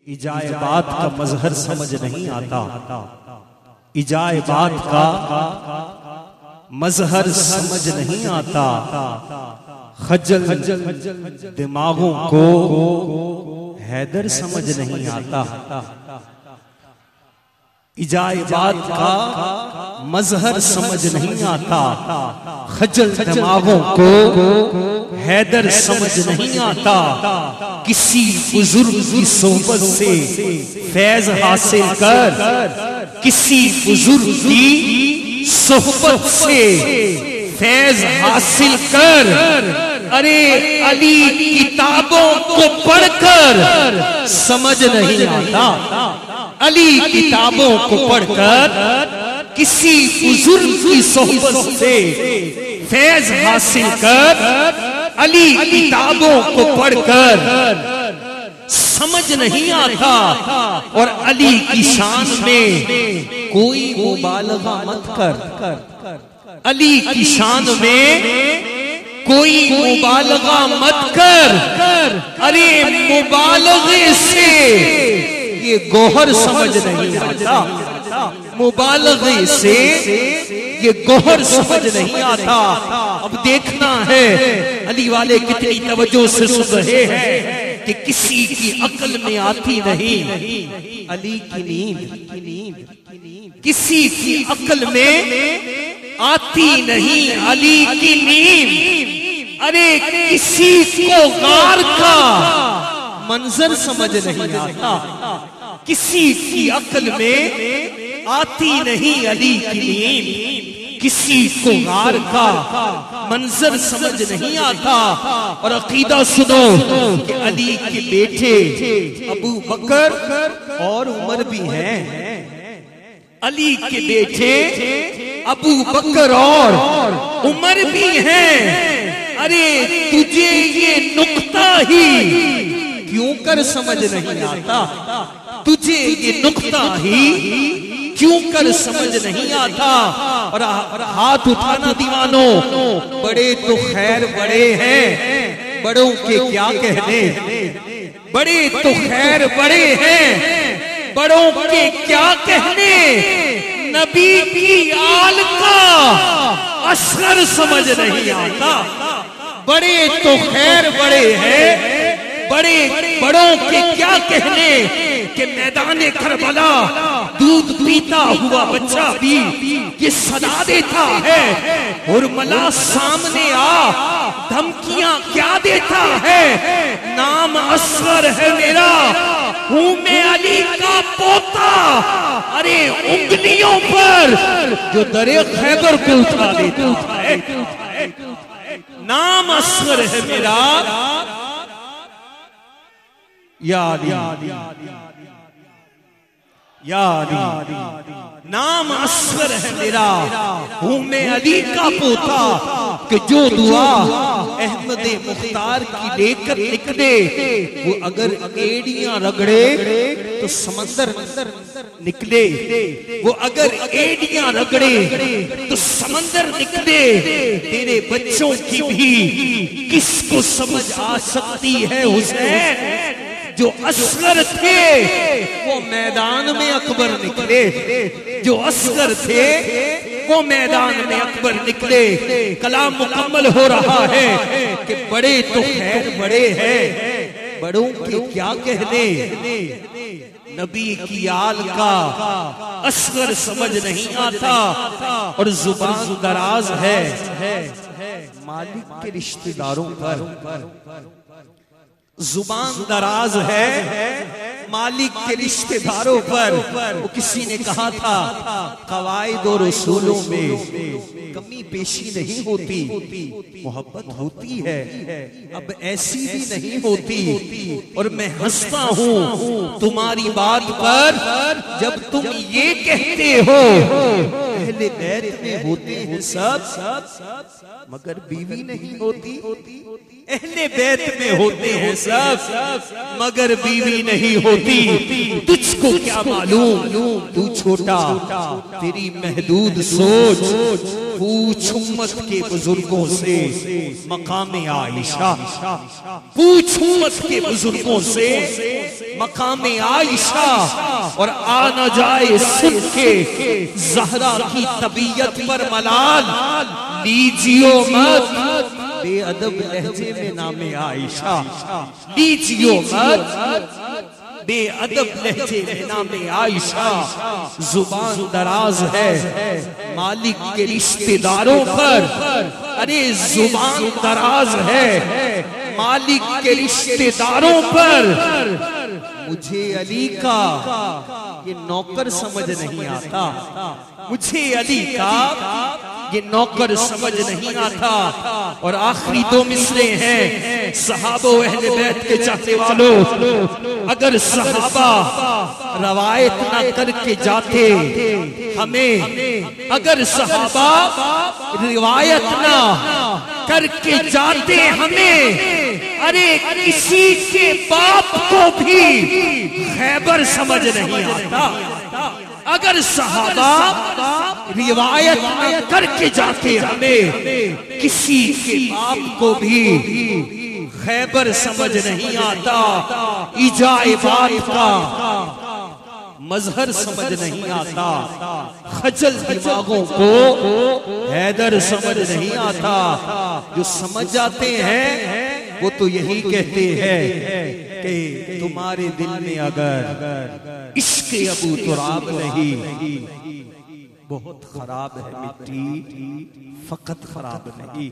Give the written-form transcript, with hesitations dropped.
इजाए बात का मजहर समझ नहीं आता, इजाए बात का मजहर समझ नहीं आता। खजल दिमागों को हैदर समझ नहीं आता। इजाए बात का मजहर समझ नहीं आता। खजल दिमागों को हैदर समझ नहीं आता। किसी बुजुर्ग की सोहबत से फैज हासिल कर, किसी बुजुर्ग की सोहबत से फैज हासिल कर। अरे अली किताबों को पढ़कर समझ नहीं आता। अली किताबों को पढ़कर किसी बुजुर्ग की सोहबत से फैज हासिल कर। अली किताबों को पढ़कर समझ नहीं आता। और अली की शान में कोई मुबालगा मत कर। अली की शान में कोई मुबालगा मत कर। अरे मुबालगे से ये गोहर समझ नहीं आता। मुबालगे से ये गोहर समझ नहीं आता। अब देखना है अली वाले कितनी तवज्जो से सुन रहे हैं कि किसी की अकल में आती नहीं अली की नींद। किसी की अकल में आती नहीं अली की नींद। अरे किसी को गार का मंजर समझ नहीं आता। किसी की अकल में आती नहीं अली की नींद। किसी को गार का मंजर समझ नहीं आता। और अकीदा सुनो कि अली के बेटे अबू बकर और उमर भी हैं। अली के बेटे अबू बकर और उमर भी हैं। अरे तुझे ये नुक्ता ही क्यों कर समझ नहीं आता। तुझे ये नुक्ता ही क्यों कर समझ नहीं आता। और हाथ उठाना दीवानों, बड़े तो खैर बड़े हैं, बड़ों के क्या कहने। बड़े तो खैर बड़े हैं, बड़ों के क्या कहने। नबी की आल का असर समझ नहीं आता। बड़े तो खैर बड़े हैं, बड़े बड़ों के क्या कहने कि मैदाने करबला दूध पीता हुआ बच्चा भी ये सदा देता है। और मला सामने आ धमकियां क्या देता है। नाम असगर है मेरा, हूं मैं अली का पोता। अरे उंगलियों पर जो दरे खैबर को उठा देता है। नाम असगर है मेरा, याद नाम असगर है मेरा, हूं मैं अली का पोता। कि जो दुआ अहमद मुख्तार की लेकर निकले, वो अगर एड़ियां रगड़े तो समंदर निकले। वो अगर एड़ियां रगड़े तो समंदर निकले। तेरे बच्चों की भी किसको समझ आ सकती है हुसैन। जो असगर थे वो मैदान में अकबर निकले। जो असगर थे वो मैदान में अकबर निकले। कलाम मुकम्मल हो रहा है कि बड़े तो खैर बड़े हैं, बड़ों के क्या कहने। नबी की आल का असगर समझ नहीं आता। और जुबान दराज है मालिक के रिश्तेदारों पर। जुबान दराज है मालिक के रिश्तेदारों पर। वो किसी ने कहा था कवायद और उसूलों में कमी पेशी नहीं होती, मोहब्बत होती है, अब ऐसी भी नहीं होती। और मैं हंसता हूँ तुम्हारी बात पर जब तुम ये कहते हो अहले बैत में होते हैं सब, मगर बीवी नहीं होती। अहले बैत में होते हैं सब, मगर बीवी नहीं होती। तुझको क्या मालूम, तू छोटा, तेरी महदूद सोच। पूछ उम्मत के बुजुर्गों से मकामे आयशा, पूछ उम्मत के बुजुर्गों से मकामे आयशा, और आ न जाए सुन के ज़हरा की तबीयत पर मलाल। लीजियो मत बेअदब लहजे में नामे आयशा, लीजियो मत बेअदब लहजे में नामे आयशा। जुबान दराज है मालिक के रिश्तेदारों पर, अरे जुबान दराज है मालिक के रिश्तेदारों पर। मुझे अली का ये नौकर समझ नहीं आता, मुझे अली का ये नौकर समझ नहीं आता। और आखिरी दो मिसरे हैं सहाबो अहले बैत के चाहने वालों, अगर सहाबा रवायत ना करके जाते हमें, अगर सहाबा रिवायत ना करके जाते हमें, अरे किसी के बाप को भी खैबर समझ नहीं आता। अगर सहाबा रिवायत करके जाते हमें, किसी के बाप को भी खैबर समझ नहीं आता। इजाबात का मजहर समझ नहीं आता, खजल दिमागों को हैदर समझ नहीं आता। जो समझ जाते हैं वो तो यही कहते हैं कि तुम्हारे दिल में अगर इश्क अबू तुराब नहीं, बहुत खराब है मिट्टी, फकत खराब नहीं।